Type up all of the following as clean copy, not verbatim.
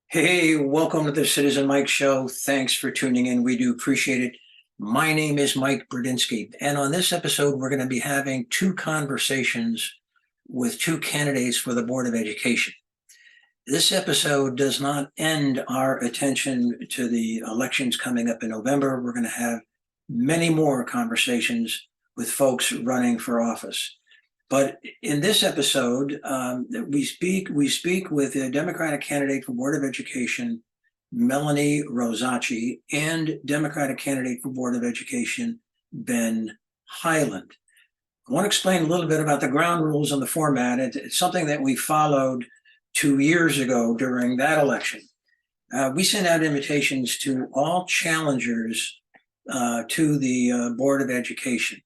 Hey, welcome to the Citizen Mike Show. Thanks for tuning in. We do appreciate it. My name is Mike Brudinski, and on this episode, we're going to be having two conversations with two candidates for the Board of Education. This episode does not end our attention to the elections coming up in November. We're going to have many more conversations with folks running for office. But in this episode, we speak with a Democratic candidate for Board of Education, Melanie Rossacci, and Democratic candidate for Board of Education, Ben Hyland. I want to explain a little bit about the ground rules and the format. It's something that we followed 2 years ago during that election. We sent out invitations to all challengers to the Board of Education.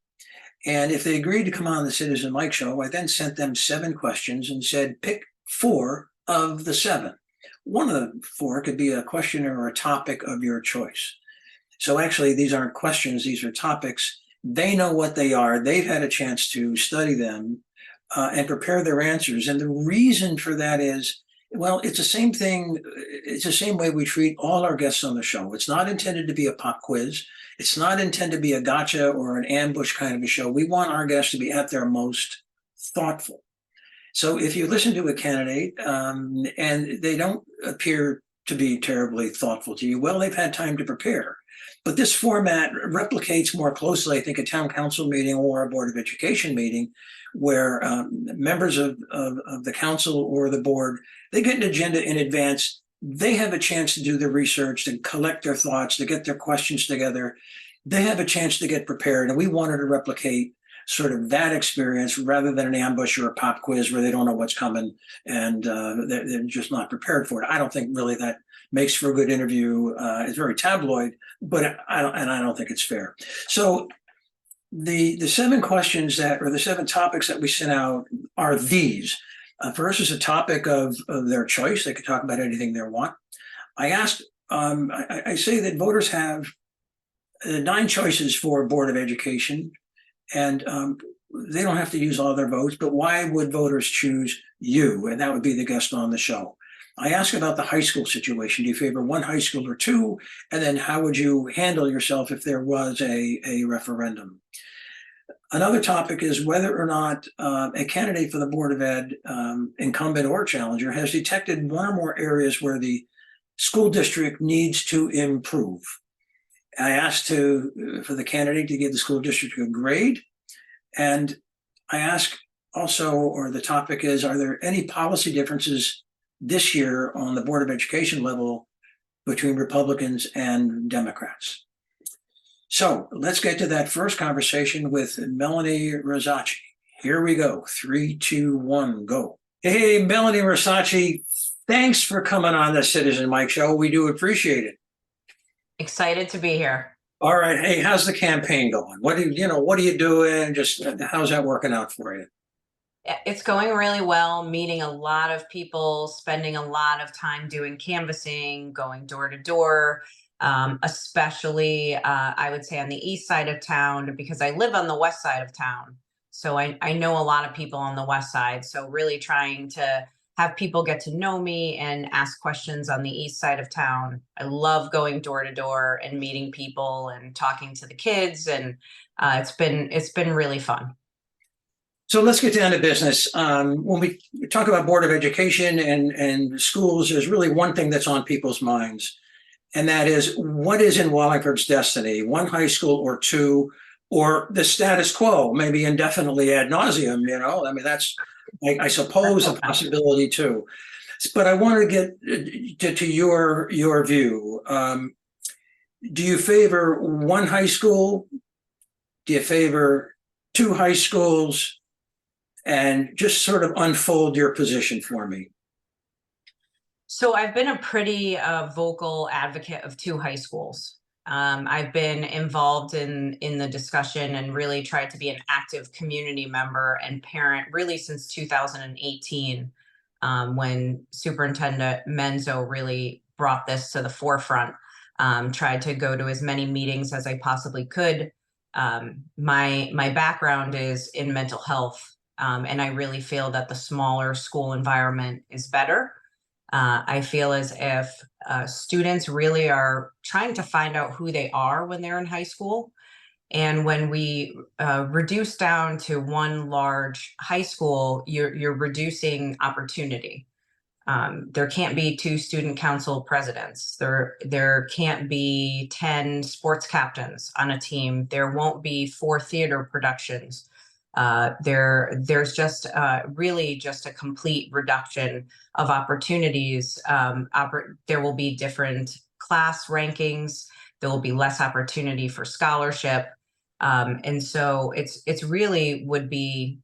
And if they agreed to come on the Citizen Mike Show, I then sent them 7 questions and said, pick 4 of the 7. One of the 4 could be a question or a topic of your choice. So actually, these aren't questions, these are topics. They know what they are. They've had a chance to study them and prepare their answers. And the reason for that is, well, it's the same thing. It's the same way we treat all our guests on the show. It's not intended to be a pop quiz. It's not intended to be a gotcha or an ambush kind of a show. We want our guests to be at their most thoughtful. So if you listen to a candidate and they don't appear to be terribly thoughtful to you, well, they've had time to prepare. But this format replicates more closely, I think, a town council meeting or a Board of Education meeting where members of the council or the board, they get an agenda in advance. They have a chance to do the research, to collect their thoughts, to get their questions together. They have a chance to get prepared. And we wanted to replicate sort of that experience rather than an ambush or a pop quiz where they don't know what's coming and they're just not prepared for it. I don't think really that makes for a good interview. It's very tabloid, but I don't think it's fair. So the 7 questions or the 7 topics that we sent out are these. First is a topic of their choice. They could talk about anything they want. I asked, I say that voters have 9 choices for Board of Education, and they don't have to use all their votes, but why would voters choose you? And that would be the guest on the show. I asked about the high school situation. Do you favor one high school or 2? And then how would you handle yourself if there was a referendum? Another topic is whether or not a candidate for the Board of Ed, incumbent or challenger, has detected one or more areas where the school district needs to improve. I asked for the candidate to give the school district a grade. And I ask also, or the topic is, are there any policy differences this year on the Board of Education level between Republicans and Democrats? So let's get to that first conversation with Melanie Rossacci. Here we go. 3, 2, 1, go. Hey, Melanie Rossacci, thanks for coming on the Citizen Mike Show. We do appreciate it. Excited to be here. All right. Hey, how's the campaign going? What are you doing? Just how's that working out for you? It's going really well, meeting a lot of people, spending a lot of time doing canvassing, going door to door, especially I would say on the east side of town, because I live on the west side of town. So I know a lot of people on the west side. So really trying to have people get to know me and ask questions on the east side of town. I love going door to door and meeting people and talking to the kids, and it's been really fun. So let's get down to business. When we talk about Board of Education and schools, there's really one thing that's on people's minds, and that is, what is in Wallingford's destiny? One high school or 2, or the status quo, maybe indefinitely ad nauseum, I mean, that's, I suppose, a possibility too. But I want to get to your view. Do you favor one high school? Do you favor 2 high schools? And just sort of unfold your position for me. So I've been a pretty vocal advocate of 2 high schools. I've been involved in the discussion and really tried to be an active community member and parent really since 2018, when Superintendent Menzo really brought this to the forefront. Tried to go to as many meetings as I possibly could. My background is in mental health. And I really feel that the smaller school environment is better. I feel as if students really are trying to find out who they are when they're in high school. And when we reduce down to one large high school, you're reducing opportunity. There can't be 2 student council presidents. There can't be 10 sports captains on a team. There won't be 4 theater productions. There's just really just a complete reduction of opportunities. There will be different class rankings. There will be less opportunity for scholarship. And so it's really would be,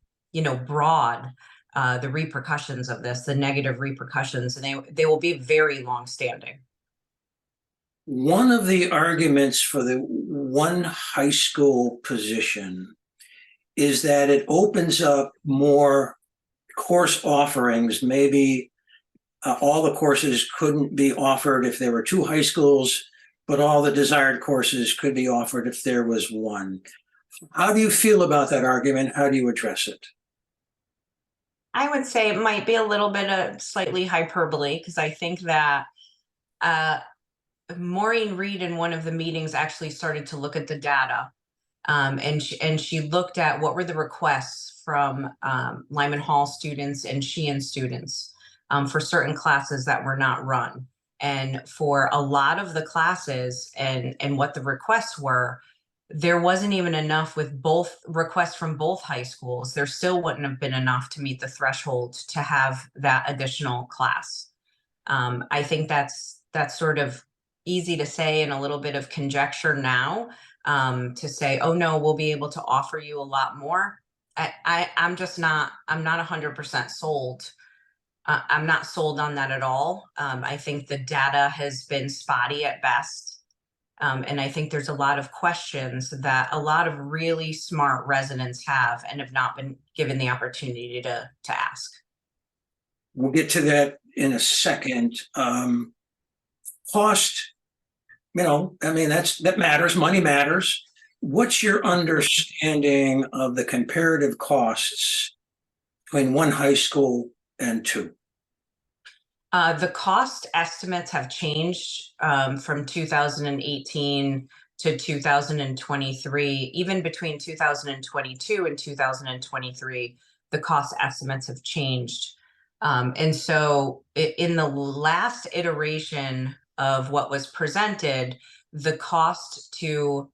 broad, the repercussions of this, the negative repercussions, and they will be very long-standing. One of the arguments for the one high school position is that it opens up more course offerings. Maybe all the courses couldn't be offered if there were 2 high schools, but all the desired courses could be offered if there was one. How do you feel about that argument? How do you address it? I would say it might be a little bit of slightly hyperbole, because I think that uh, Maureen Reed in one of the meetings actually started to look at the data, and she looked at what were the requests from Lyman Hall students and Sheehan students for certain classes that were not run. And for a lot of the classes and what the requests were, there wasn't even enough with both requests from both high schools. There still wouldn't have been enough to meet the threshold to have that additional class. I think that's sort of easy to say and a little bit of conjecture now, to say, oh no, we'll be able to offer you a lot more. I'm not 100% sold. I'm not sold on that at all. I think the data has been spotty at best. And I think there's a lot of questions that a lot of really smart residents have and have not been given the opportunity to ask. We'll get to that in a second. Cost, I mean, that matters. Money matters. What's your understanding of the comparative costs between one high school and 2? The cost estimates have changed from 2018 to 2023. Even between 2022 and 2023, the cost estimates have changed. And so in the last iteration of what was presented, the cost to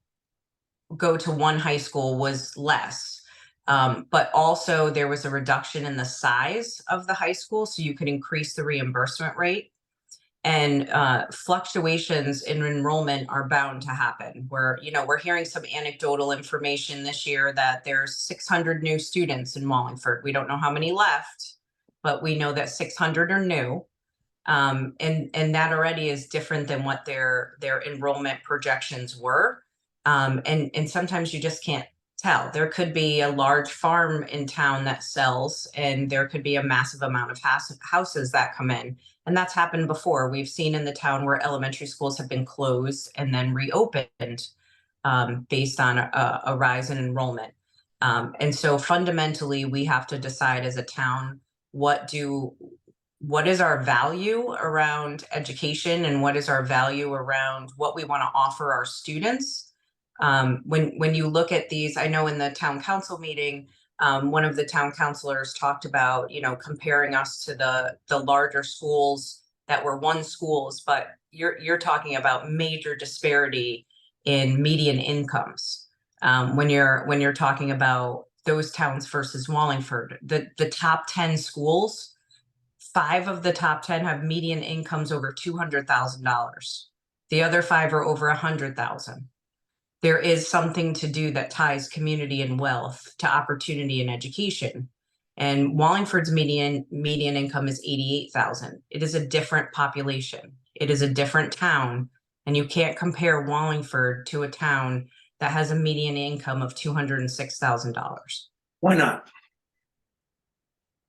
go to one high school was less. But also there was a reduction in the size of the high school, so you could increase the reimbursement rate. And fluctuations in enrollment are bound to happen. We're hearing some anecdotal information this year that there's 600 new students in Wallingford. We don't know how many left, but we know that 600 are new. And that already is different than what their enrollment projections were. And sometimes you just can't tell. There could be a large farm in town that sells, and there could be a massive amount of houses that come in. And that's happened before. We've seen in the town where elementary schools have been closed and then reopened based on a rise in enrollment. And so fundamentally, we have to decide as a town, what is our value around education, and what is our value around what we want to offer our students. When you look at these, I know in the town council meeting, one of the town councilors talked about, comparing us to the larger schools that were one schools, but you're talking about major disparity in median incomes. When you're talking about those towns versus Wallingford, the top 10 schools, 5 of the top 10 have median incomes over $200,000. The other 5 are over 100,000. There is something to do that ties community and wealth to opportunity and education. And Wallingford's median income is 88,000. It is a different population. It is a different town. And you can't compare Wallingford to a town that has a median income of $206,000. Why not?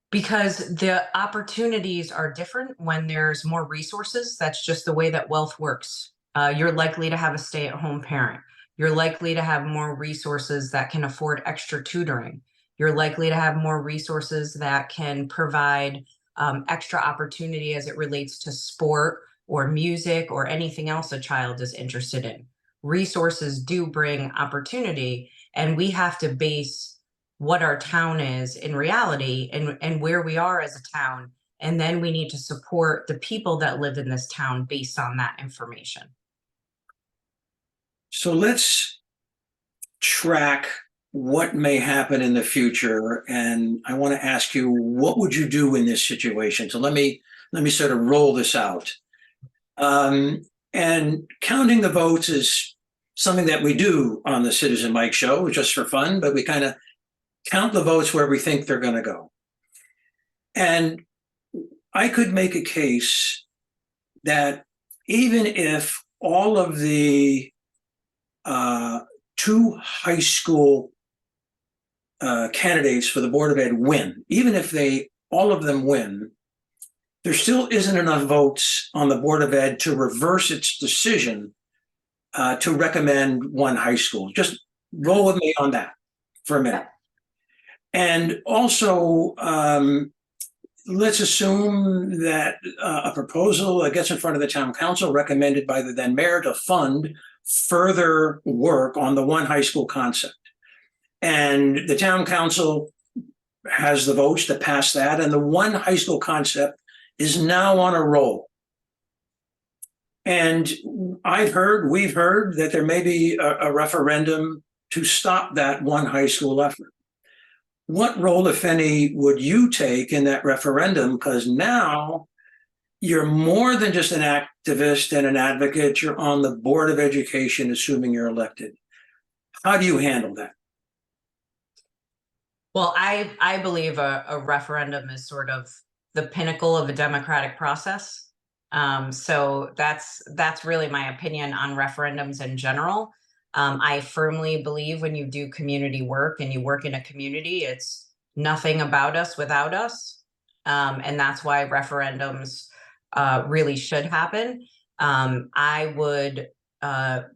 Because the opportunities are different when there's more resources. That's just the way that wealth works. You're likely to have a stay-at-home parent. You're likely to have more resources that can afford extra tutoring. You're likely to have more resources that can provide extra opportunity as it relates to sport or music or anything else a child is interested in. Resources do bring opportunity, and we have to base what our town is in reality and where we are as a town. And then we need to support the people that live in this town based on that information. So let's track what may happen in the future. And I want to ask you, what would you do in this situation? So let me sort of roll this out. And counting the votes is something that we do on the Citizen Mike show just for fun, but we kind of count the votes where we think they're going to go. And I could make a case that even if all of the two high school candidates for the Board of Ed win, even if all of them win, there still isn't enough votes on the Board of Ed to reverse its decision to recommend one high school. Just roll with me on that for a minute. And also, let's assume that a proposal gets in front of the town council recommended by the then mayor to fund further work on the one high school concept. And the town council has the votes to pass that, and the one high school concept is now on a roll. And we've heard that there may be a referendum to stop that one high school effort. What role, if any, would you take in that referendum? Because now you're more than just an activist and an advocate. You're on the Board of Education, assuming you're elected. How do you handle that? Well, I believe a referendum is sort of the pinnacle of a democratic process. So that's really my opinion on referendums in general. I firmly believe when you do community work and you work in a community, it's nothing about us without us. And that's why referendums really should happen. I would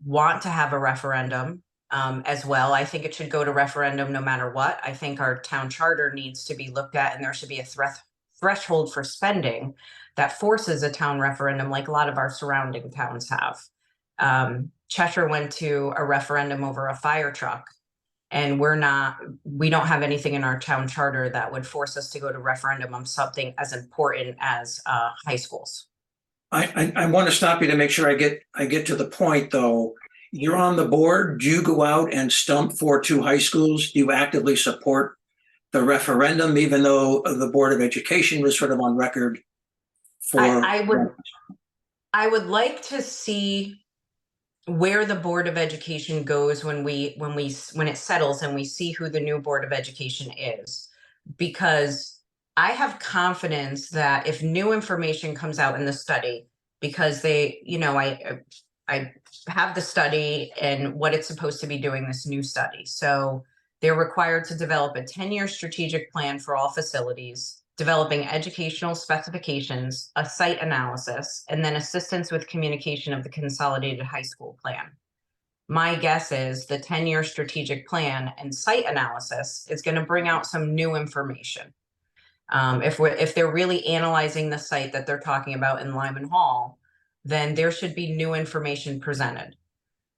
want to have a referendum as well. I think it should go to referendum no matter what. I think our town charter needs to be looked at, and there should be a threshold for spending that forces a town referendum like a lot of our surrounding towns have. Cheshire went to a referendum over a fire truck, and we don't have anything in our town charter that would force us to go to referendum on something as important as high schools. I want to stop you to make sure I get to the point, though. You're on the board. Do you go out and stump for two high schools? Do you actively support the referendum, even though the Board of Education was sort of on record for? I would like to see where the Board of Education goes when it settles and we see who the new Board of Education is, because I have confidence that if new information comes out in the study, because I have the study and what it's supposed to be doing, this new study. So they're required to develop a 10-year strategic plan for all facilities, developing educational specifications, a site analysis, and then assistance with communication of the consolidated high school plan. My guess is the 10-year strategic plan and site analysis is going to bring out some new information. If they're really analyzing the site that they're talking about in Lyman Hall, then there should be new information presented.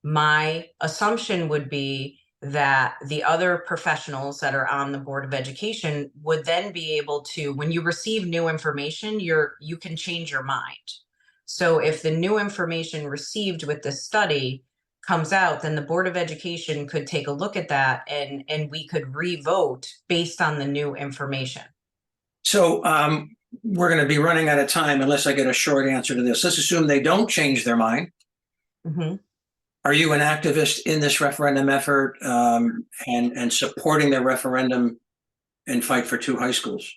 My assumption would be that the other professionals that are on the Board of Education would then be able to, when you receive new information, you can change your mind. So if the new information received with this study comes out, then the Board of Education could take a look at that and we could re-vote based on the new information. So we're going to be running out of time unless I get a short answer to this. Let's assume they don't change their mind. Mm-hmm. Are you an activist in this referendum effort and supporting the referendum and fight for two high schools?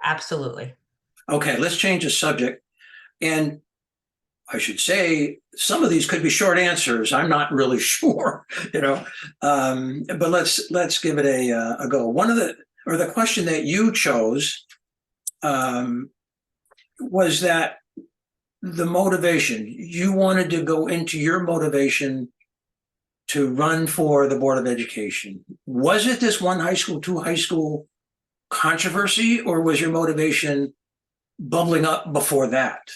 Absolutely. Okay, let's change the subject. And I should say some of these could be short answers. I'm not really sure, but let's give it a go. The question that you chose was that the motivation, you wanted to go into your motivation to run for the Board of Education. Was it this one high school, two high school controversy, or was your motivation bubbling up before that?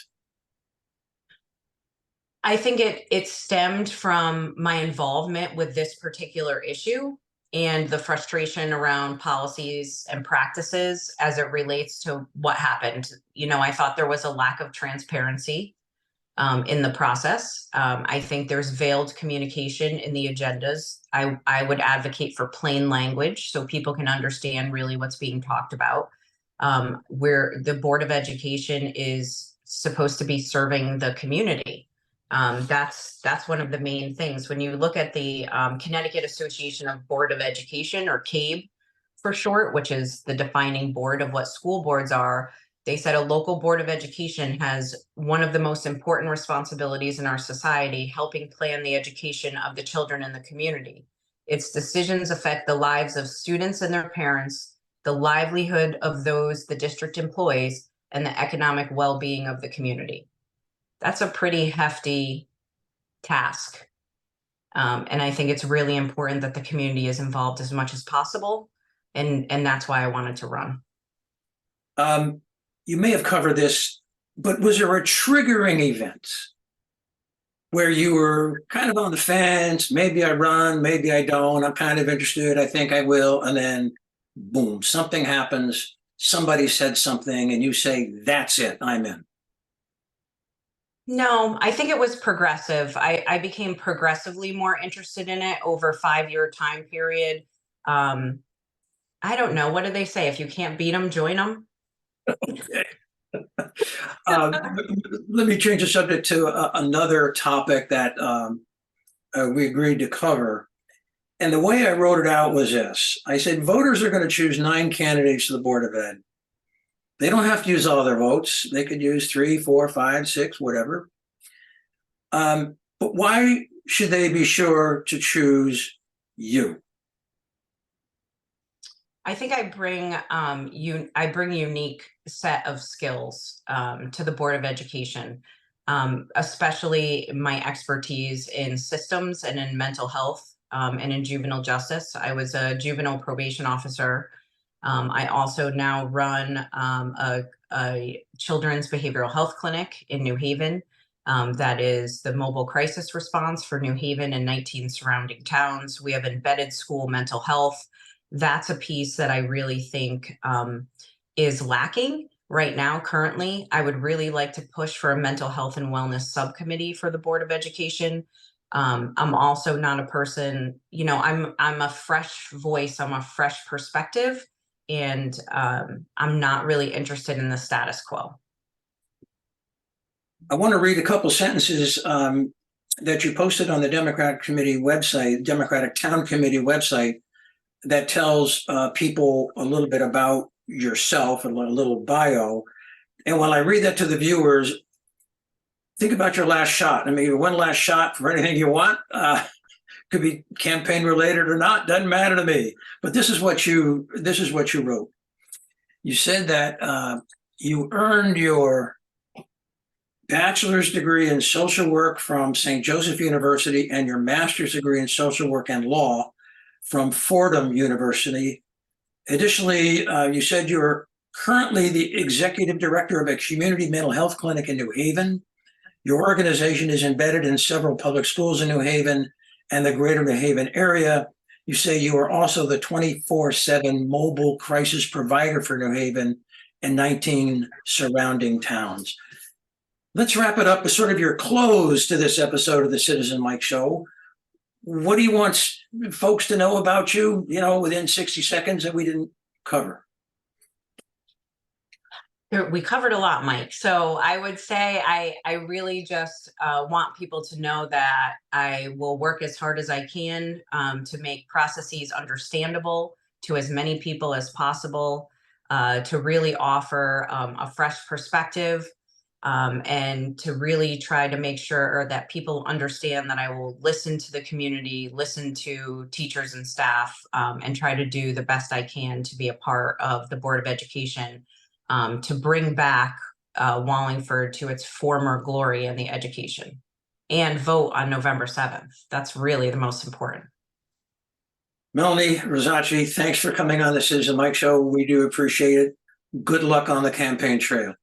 I think it stemmed from my involvement with this particular issue and the frustration around policies and practices as it relates to what happened. I thought there was a lack of transparency in the process. I think there's veiled communication in the agendas. I would advocate for plain language so people can understand really what's being talked about. Where the Board of Education is supposed to be serving the community. That's one of the main things. When you look at the Connecticut Association of Board of Education, or CABE for short, which is the defining board of what school boards are, they said a local board of education has one of the most important responsibilities in our society, helping plan the education of the children in the community. Its decisions affect the lives of students and their parents, the livelihood of those the district employs, and the economic well-being of the community. That's a pretty hefty task. And I think it's really important that the community is involved as much as possible. And that's why I wanted to run. You may have covered this, but was there a triggering event where you were kind of on the fence? Maybe I run, maybe I don't. I'm kind of interested. I think I will. And then boom, something happens. Somebody said something and you say, that's it, I'm in. No, I think it was progressive. I became progressively more interested in it over a 5-year time period. I don't know. What do they say? If you can't beat them, join them. Okay. Let me change the subject to another topic that we agreed to cover. And the way I wrote it out was this. I said, voters are going to choose 9 candidates to the Board of Ed. They don't have to use all their votes. They could use 3, 4, 5, 6, whatever. But why should they be sure to choose you? I think I bring a unique set of skills to the Board of Education, especially my expertise in systems and in mental health and in juvenile justice. I was a juvenile probation officer. I also now run a children's behavioral health clinic in New Haven. That is the mobile crisis response for New Haven and 19 surrounding towns. We have embedded school mental health. That's a piece that I really think is lacking right now. Currently, I would really like to push for a mental health and wellness subcommittee for the Board of Education. I'm also not a person, I'm a fresh voice, I'm a fresh perspective, and I'm not really interested in the status quo. I want to read a couple sentences that you posted on the Democratic Committee website, Democratic Town Committee website, that tells people a little bit about yourself, a little bio. And while I read that to the viewers, think about your last shot. I mean, one last shot for anything you want. Could be campaign related or not, doesn't matter to me. But this is what you wrote. You said that you earned your bachelor's degree in social work from St. Joseph University and your master's degree in social work and law from Fordham University. Additionally, you said you're currently the executive director of a community mental health clinic in New Haven. Your organization is embedded in several public schools in New Haven and the greater New Haven area. You say you are also the 24/7 mobile crisis provider for New Haven and 19 surrounding towns. Let's wrap it up with sort of your close to this episode of the Citizen Mike Show. What do you want folks to know about you, within 60 seconds that we didn't cover? We covered a lot, Mike. So I would say I really just want people to know that I will work as hard as I can to make processes understandable to as many people as possible, to really offer a fresh perspective, and to really try to make sure that people understand that I will listen to the community, listen to teachers and staff, and try to do the best I can to be a part of the Board of Education, to bring back Wallingford to its former glory in the education, and vote on November 7th. That's really the most important. Melanie, Rossacci, thanks for coming on the Citizen Mike Show. We do appreciate it. Good luck on the campaign trail.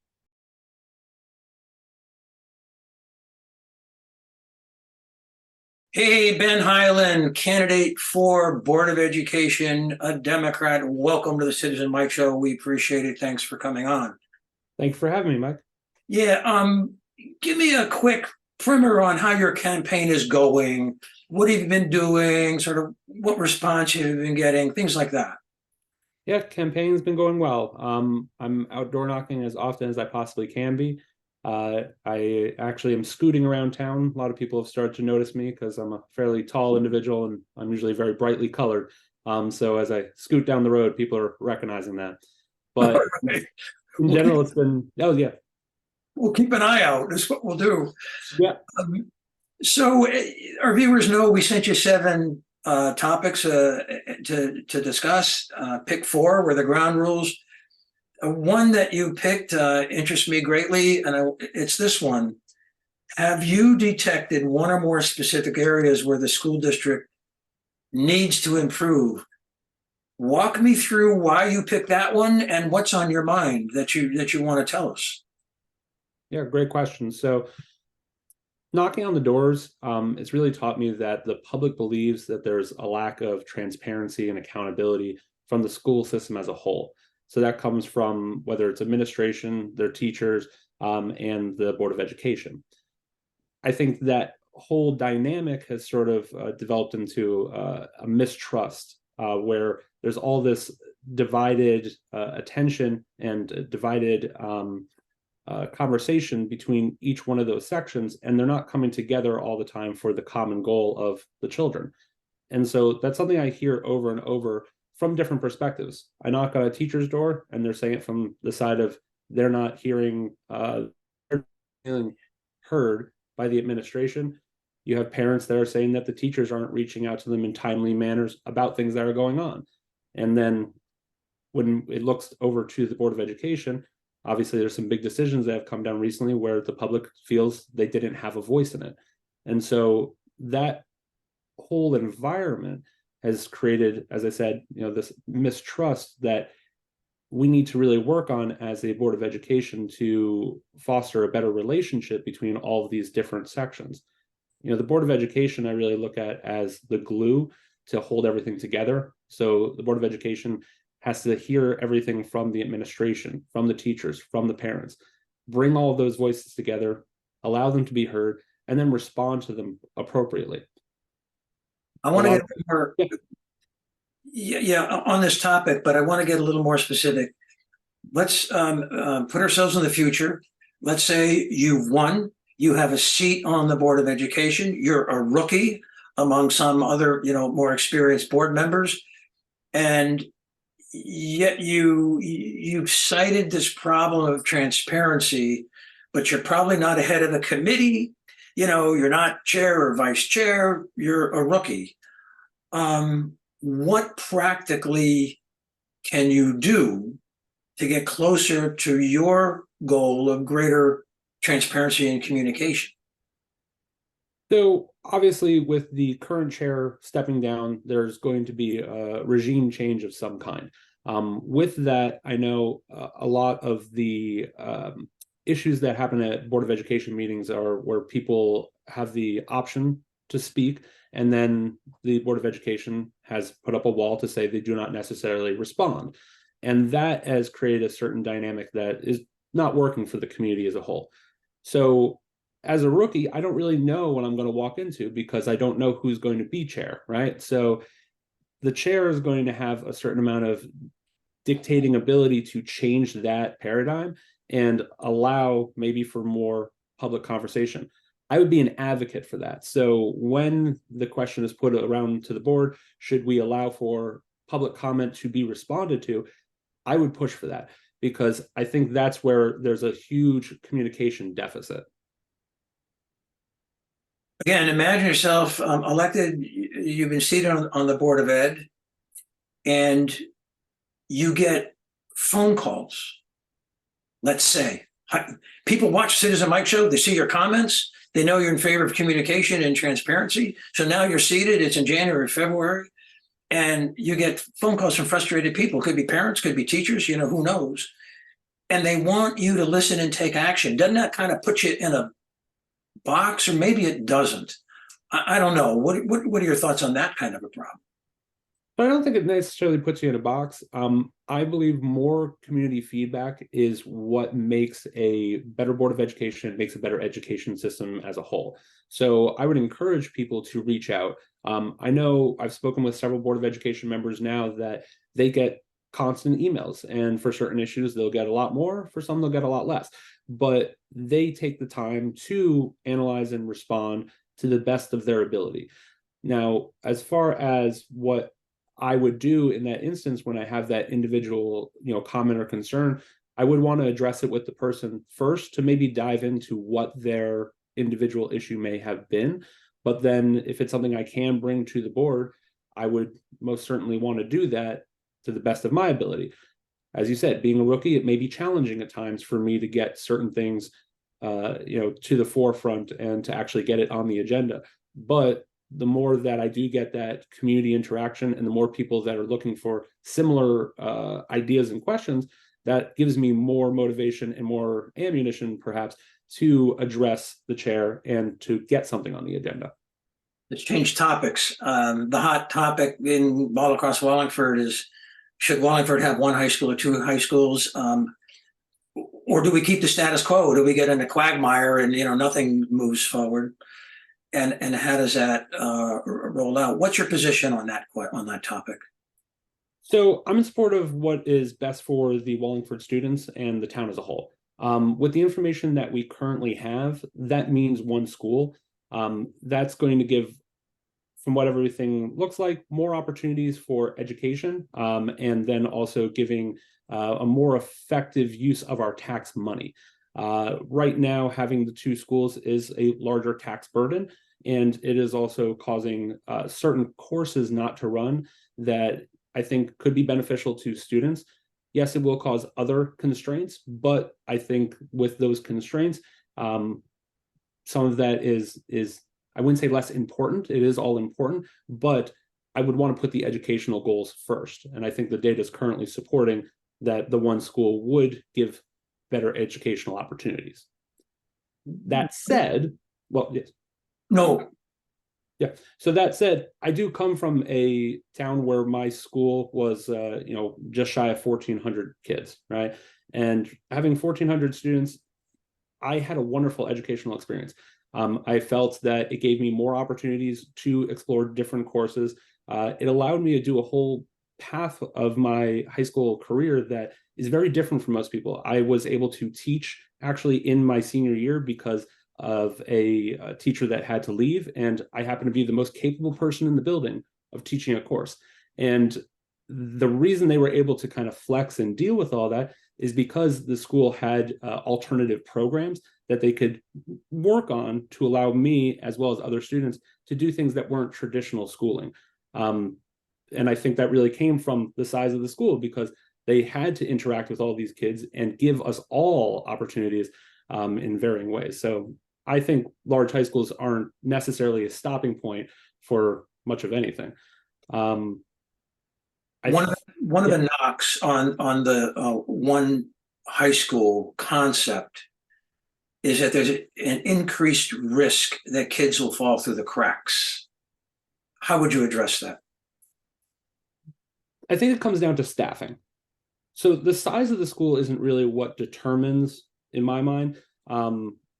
Hey, Ben Hyland, candidate for Board of Education, a Democrat. Welcome to the Citizen Mike Show. We appreciate it. Thanks for coming on. Thanks for having me, Mike. Yeah, give me a quick primer on how your campaign is going. What have you been doing? Sort of what response you've been getting, things like that. Yeah, campaign's been going well. I'm outdoor knocking as often as I possibly can be. I actually am scooting around town. A lot of people have started to notice me because I'm a fairly tall individual and I'm usually very brightly colored. So as I scoot down the road, people are recognizing that. But in We'll keep, general, it's been, oh yeah, we'll keep an eye out. That's what we'll do. yeah. So our viewers know we sent you seven topics to discuss. Pick four were the ground rules. One that you picked interests me greatly, and it's this one. Have you detected one or more specific areas where the school district needs to improve? Walk me through why you picked that one and what's on your mind that you want to tell us. Yeah, great question. So knocking on the doors, it's really taught me that the public believes that there's a lack of transparency and accountability from the school system as a whole. So that comes from whether it's administration, their teachers, and the Board of Education. I think that whole dynamic has sort of developed into a mistrust where there's all this divided attention and divided conversation between each one of those sections, and they're not coming together all the time for the common goal of the children. And so that's something I hear over and over from different perspectives. I knock on a teacher's door and they're saying it from the side of they're not hearing, feeling heard by the administration. You have parents that are saying that the teachers aren't reaching out to them in timely manners about things that are going on. And then when it looks over to the Board of Education, obviously there's some big decisions that have come down recently where the public feels they didn't have a voice in it. And so that whole environment has created, as I said, this mistrust that we need to really work on as a Board of Education to foster a better relationship between all of these different sections. The Board of Education I really look at as the glue to hold everything together. So the Board of Education has to hear everything from the administration, from the teachers, from the parents, bring all of those voices together, allow them to be heard, and then respond to them appropriately. I want to get more, yeah, on this topic, but I want to get a little more specific. Let's put ourselves in the future. Let's say you've won, you have a seat on the Board of Education, you're a rookie among some other, more experienced board members, and yet you've cited this problem of transparency, but you're probably not ahead of the committee. You're not chair or vice chair, you're a rookie. What practically can you do to get closer to your goal of greater transparency and communication? So obviously with the current chair stepping down, there's going to be a regime change of some kind. With that, I know a lot of the issues that happen at Board of Education meetings are where people have the option to speak, and then the Board of Education has put up a wall to say they do not necessarily respond. And that has created a certain dynamic that is not working for the community as a whole. So as a rookie, I don't really know what I'm going to walk into because I don't know who's going to be chair, right? So the chair is going to have a certain amount of dictating ability to change that paradigm and allow maybe for more public conversation. I would be an advocate for that. So when the question is put around to the board, should we allow for public comment to be responded to? I would push for that because I think that's where there's a huge communication deficit. Again, imagine yourself elected, you've been seated on the Board of Ed, and you get phone calls. Let's say people watch Citizen Mike Show, they see your comments, they know you're in favor of communication and transparency. So now you're seated, it's in January, February, and you get phone calls from frustrated people. Could be parents, could be teachers, who knows? And they want you to listen and take action. Doesn't that kind of put you in a box, or maybe it doesn't? I don't know. What are your thoughts on that kind of a problem? But I don't think it necessarily puts you in a box. I believe more community feedback is what makes a better Board of Education, makes a better education system as a whole. So I would encourage people to reach out. I know I've spoken with several Board of Education members now that they get constant emails, and for certain issues, they'll get a lot more. For some, they'll get a lot less. But they take the time to analyze and respond to the best of their ability. Now, as far as what I would do in that instance when I have that individual, comment or concern, I would want to address it with the person first to maybe dive into what their individual issue may have been. But then if it's something I can bring to the board, I would most certainly want to do that to the best of my ability. As you said, being a rookie, it may be challenging at times for me to get certain things, to the forefront and to actually get it on the agenda. But the more that I do get that community interaction and the more people that are looking for similar ideas and questions, that gives me more motivation and more ammunition, perhaps, to address the chair and to get something on the agenda. Let's change topics. The hot topic all across Wallingford is, should Wallingford have one high school or two high schools? Or do we keep the status quo? Do we get in a quagmire and nothing moves forward? And how does that roll out? What's your position on that topic? So I'm in support of what is best for the Wallingford students and the town as a whole. With the information that we currently have, that means one school. That's going to give, from what everything looks like, more opportunities for education, and then also giving a more effective use of our tax money. Right now, having the two schools is a larger tax burden, and it is also causing certain courses not to run that I think could be beneficial to students. Yes, it will cause other constraints, but I think with those constraints, some of that is I wouldn't say less important. It is all important, but I would want to put the educational goals first. And I think the data is currently supporting that the one school would give better educational opportunities. That said, well, yes. No. Yeah. So that said, I do come from a town where my school was, just shy of 1,400 kids, right? And having 1,400 students, I had a wonderful educational experience. I felt that it gave me more opportunities to explore different courses. It allowed me to do a whole path of my high school career that is very different from most people. I was able to teach actually in my senior year because of a teacher that had to leave, and I happened to be the most capable person in the building of teaching a course. And the reason they were able to kind of flex and deal with all that is because the school had alternative programs that they could work on to allow me, as well as other students, to do things that weren't traditional schooling. And I think that really came from the size of the school, because they had to interact with all these kids and give us all opportunities in varying ways. So I think large high schools aren't necessarily a stopping point for much of anything. One of the knocks on the one high school concept is that there's an increased risk that kids will fall through the cracks. How would you address that? I think it comes down to staffing. So the size of the school isn't really what determines, in my mind,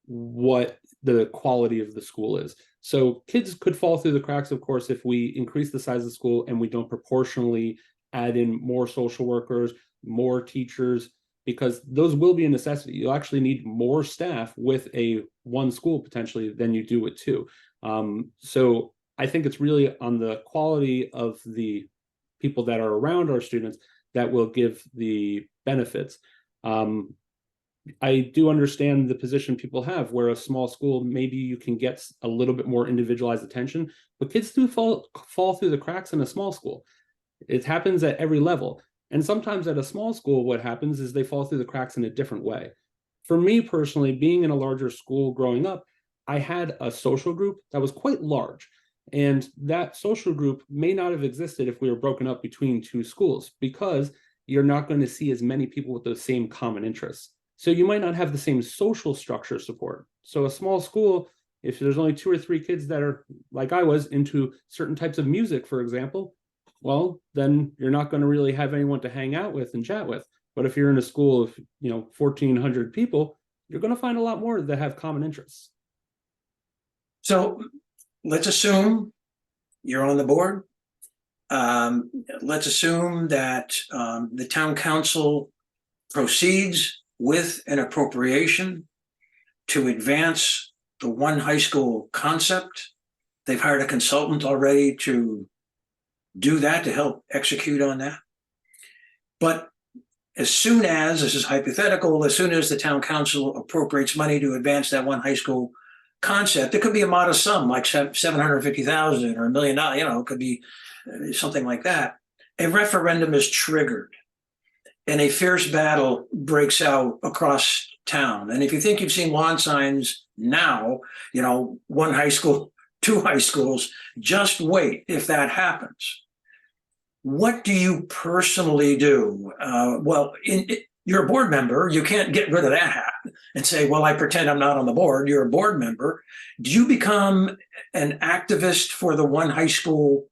what the quality of the school is. So kids could fall through the cracks, of course, if we increase the size of the school and we don't proportionally add in more social workers, more teachers, because those will be a necessity. You'll actually need more staff with a one school potentially than you do with two. So I think it's really on the quality of the people that are around our students that will give the benefits. I do understand the position people have where a small school, maybe you can get a little bit more individualized attention, but kids do fall through the cracks in a small school. It happens at every level. And sometimes at a small school, what happens is they fall through the cracks in a different way. For me personally, being in a larger school growing up, I had a social group that was quite large. And that social group may not have existed if we were broken up between two schools, because you're not going to see as many people with those same common interests. So you might not have the same social structure support. So a small school If there's only 2 or 3 kids that are, like I was, into certain types of music, for example, well, then you're not going to really have anyone to hang out with and chat with. But if you're in a school of 1,400 people, you're going to find a lot more that have common interests. So let's assume you're on the board. Let's assume that the town council proceeds with an appropriation to advance the one high school concept. They've hired a consultant already to do that, to help execute on that. But as soon as, this is hypothetical, as soon as the town council appropriates money to advance that one high school concept, it could be a modest sum, like $750,000 or $1 million, it could be something like that. A referendum is triggered and a fierce battle breaks out across town. And if you think you've seen lawn signs now, one high school, 2 high schools, just wait if that happens. What do you personally do? You're a board member. You can't get rid of that hat and say, well, I pretend I'm not on the board. You're a board member. Do you become an activist for the one high school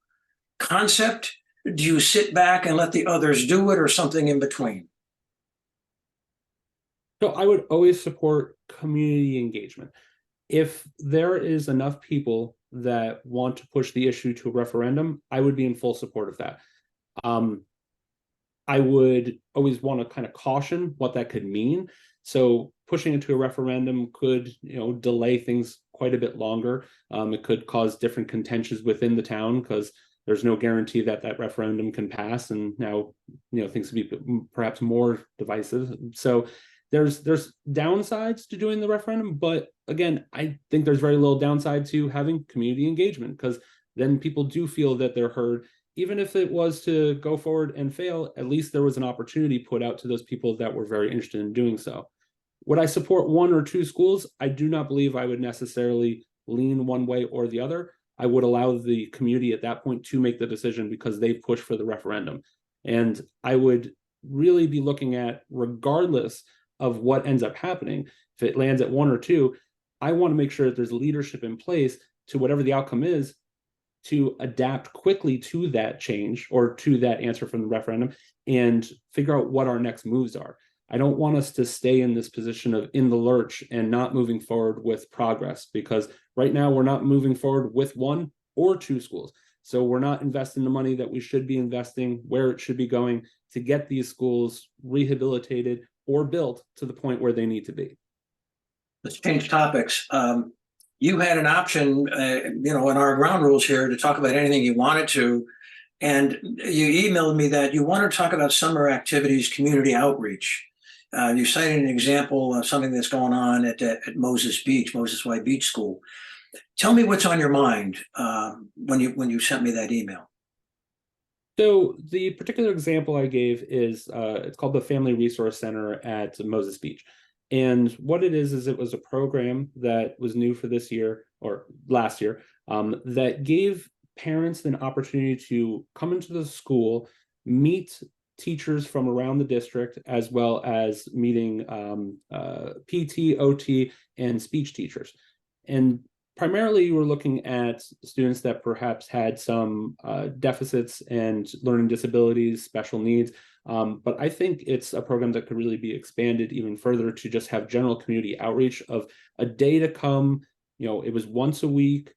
concept? Do you sit back and let the others do it, or something in between? So I would always support community engagement. If there is enough people that want to push the issue to a referendum, I would be in full support of that. I would always want to kind of caution what that could mean. So pushing it to a referendum could, delay things quite a bit longer. It could cause different contentions within the town because there's no guarantee that that referendum can pass. And now, things could be perhaps more divisive. So there's downsides to doing the referendum, but again, I think there's very little downside to having community engagement, because then people do feel that they're heard. Even if it was to go forward and fail, at least there was an opportunity put out to those people that were very interested in doing so. Would I support 1 or 2 schools? I do not believe I would necessarily lean one way or the other. I would allow the community at that point to make the decision because they've pushed for the referendum. And I would really be looking at, regardless of what ends up happening, if it lands at 1 or 2, I want to make sure that there's leadership in place to whatever the outcome is, to adapt quickly to that change or to that answer from the referendum and figure out what our next moves are. I don't want us to stay in this position of in the lurch and not moving forward with progress, because right now we're not moving forward with 1 or 2 schools. So we're not investing the money that we should be investing where it should be going to get these schools rehabilitated or built to the point where they need to be. Let's change topics. You had an option, in our ground rules here, to talk about anything you wanted to. And you emailed me that you want to talk about summer activities, community outreach. You cited an example of something that's going on at Moses White Beach School. Tell me what's on your mind when you sent me that email. So the particular example I gave is it's called the Family Resource Center at Moses Beach. And what it is it was a program that was new for this year or last year that gave parents an opportunity to come into the school, meet teachers from around the district, as well as meeting PT, OT, and speech teachers. And primarily, we're looking at students that perhaps had some deficits and learning disabilities, special needs. But I think it's a program that could really be expanded even further to just have general community outreach of a day to come. It was once a week,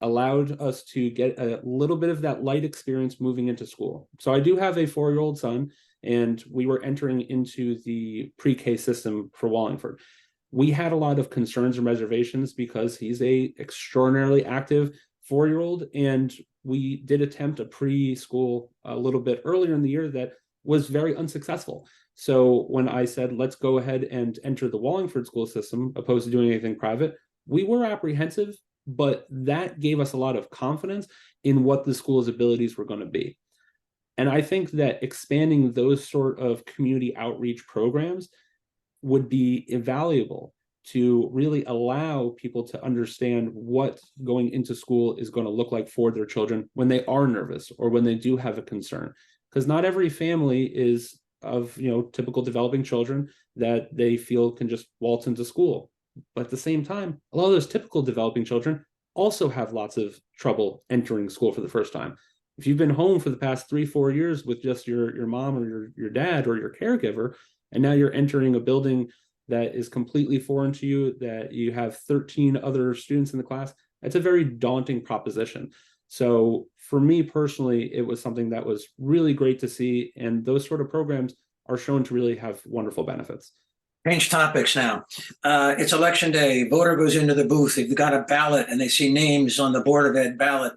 allowed us to get a little bit of that light experience moving into school. So I do have a 4-year-old son, and we were entering into the pre-K system for Wallingford. We had a lot of concerns and reservations because he's a extraordinarily active 4-year-old, and we did attempt a preschool a little bit earlier in the year that was very unsuccessful. So when I said, let's go ahead and enter the Wallingford school system, opposed to doing anything private, we were apprehensive, but that gave us a lot of confidence in what the school's abilities were going to be. And I think that expanding those sort of community outreach programs would be invaluable to really allow people to understand what going into school is going to look like for their children when they are nervous or when they do have a concern. Because not every family is of typical developing children that they feel can just waltz into school. But at the same time, a lot of those typical developing children also have lots of trouble entering school for the first time. If you've been home for the past 3-4 years with just your mom or your dad or your caregiver, and now you're entering a building that is completely foreign to you, that you have 13 other students in the class, that's a very daunting proposition. So for me personally, it was something that was really great to see. And those sort of programs are shown to really have wonderful benefits. Change topics now. It's election day. Voter goes into the booth. They've got a ballot and they see names on the Board of Ed ballot.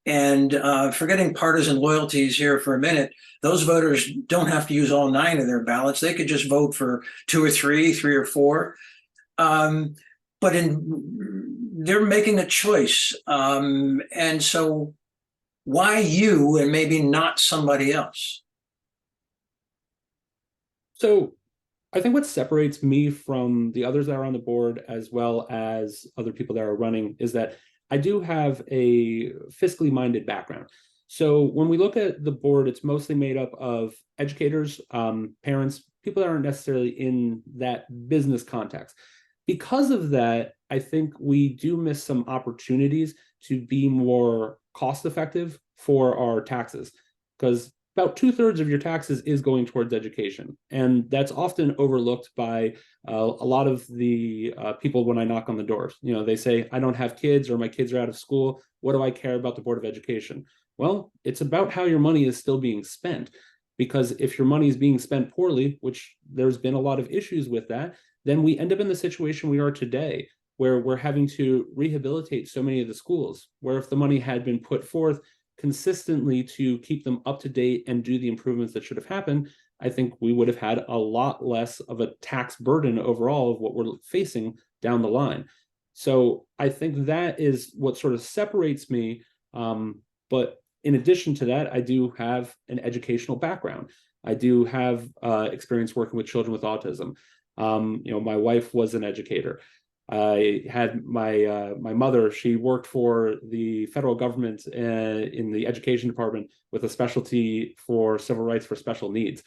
And forgetting partisan loyalties here for a minute, those voters don't have to use all 9 of their ballots. They could just vote for 2 or 3, 3 or 4. But they're making a choice. And so why you and maybe not somebody else? So I think what separates me from the others that are on the board, as well as other people that are running, is that I do have a fiscally minded background. So when we look at the board, it's mostly made up of educators, parents, people that aren't necessarily in that business context. Because of that, I think we do miss some opportunities to be more cost effective for our taxes, because about 2/3 of your taxes is going towards education. And that's often overlooked by a lot of the people when I knock on the doors. You know, they say, I don't have kids or my kids are out of school. What do I care about the Board of Education? Well, it's about how your money is still being spent. Because if your money is being spent poorly, which there's been a lot of issues with that, then we end up in the situation we are today, where we're having to rehabilitate so many of the schools, where if the money had been put forth consistently to keep them up to date and do the improvements that should have happened, I think we would have had a lot less of a tax burden overall of what we're facing down the line. So I think that is what sort of separates me. But in addition to that, I do have an educational background. I do have experience working with children with autism. My wife was an educator. I had my mother. She worked for the federal government in the education department with a specialty for civil rights for special needs.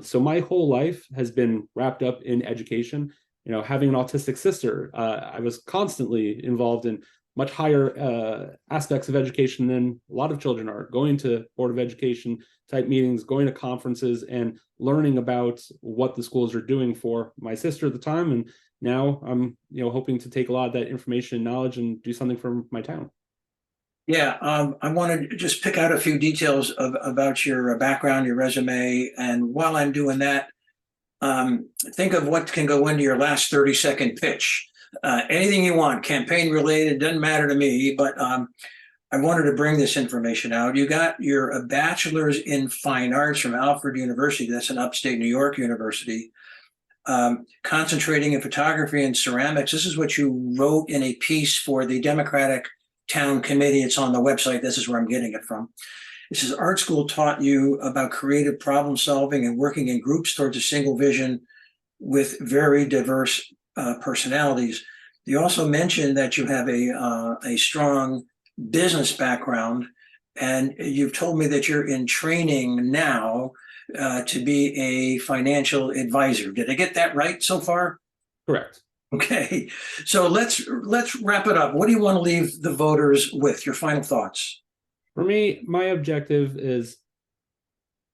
So my whole life has been wrapped up in education. Having an autistic sister, I was constantly involved in much higher aspects of education than a lot of children are, going to Board of Education type meetings, going to conferences, and learning about what the schools are doing for my sister at the time. And now I'm, hoping to take a lot of that information and knowledge and do something for my town. Yeah, I want to just pick out a few details about your background, your resume. And while I'm doing that, think of what can go into your last 30-second pitch. Anything you want, campaign related, doesn't matter to me, but I wanted to bring this information out. You got your bachelor's in fine arts from Alfred University. That's an upstate New York university. Concentrating in photography and ceramics. This is what you wrote in a piece for the Democratic Town Committee. It's on the website. This is where I'm getting it from. It says art school taught you about creative problem solving and working in groups towards a single vision with very diverse personalities. You also mentioned that you have a strong business background, and you've told me that you're in training now to be a financial advisor. Did I get that right so far? Correct. Okay, so let's wrap it up. What do you want to leave the voters with? Your final thoughts. For me, my objective is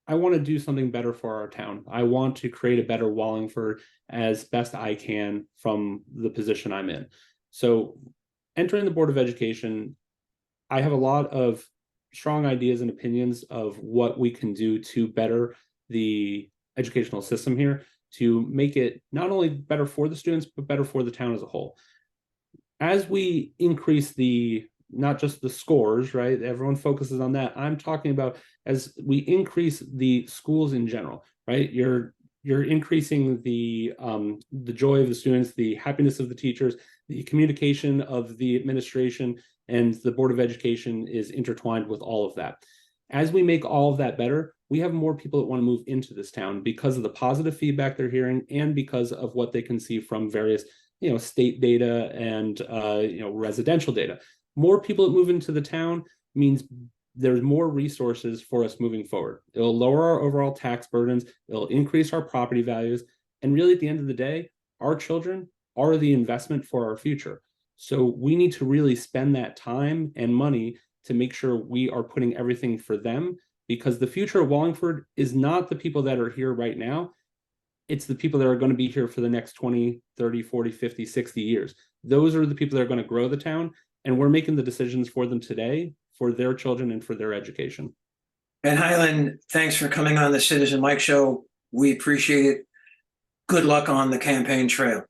I want to do something better for our town. I want to create a better Wallingford as best I can from the position I'm in. So entering the Board of Education, I have a lot of strong ideas and opinions of what we can do to better the educational system here, to make it not only better for the students, but better for the town as a whole. As we increase not just the scores, right? Everyone focuses on that. I'm talking about as we increase the schools in general, right? You're increasing the joy of the students, the happiness of the teachers, the communication of the administration, and the Board of Education is intertwined with all of that. As we make all of that better, we have more people that want to move into this town because of the positive feedback they're hearing and because of what they can see from various, state data and, residential data. More people that move into the town means there's more resources for us moving forward. It'll lower our overall tax burdens. It'll increase our property values. And really, at the end of the day, our children are the investment for our future. So we need to really spend that time and money to make sure we are putting everything for them, because the future of Wallingford is not the people that are here right now. It's the people that are going to be here for the next 20, 30, 40, 50, 60 years. Those are the people that are going to grow the town, and we're making the decisions for them today, for their children and for their education. And Hyland, thanks for coming on the Citizen Mike Show. We appreciate it. Good luck on the campaign trail.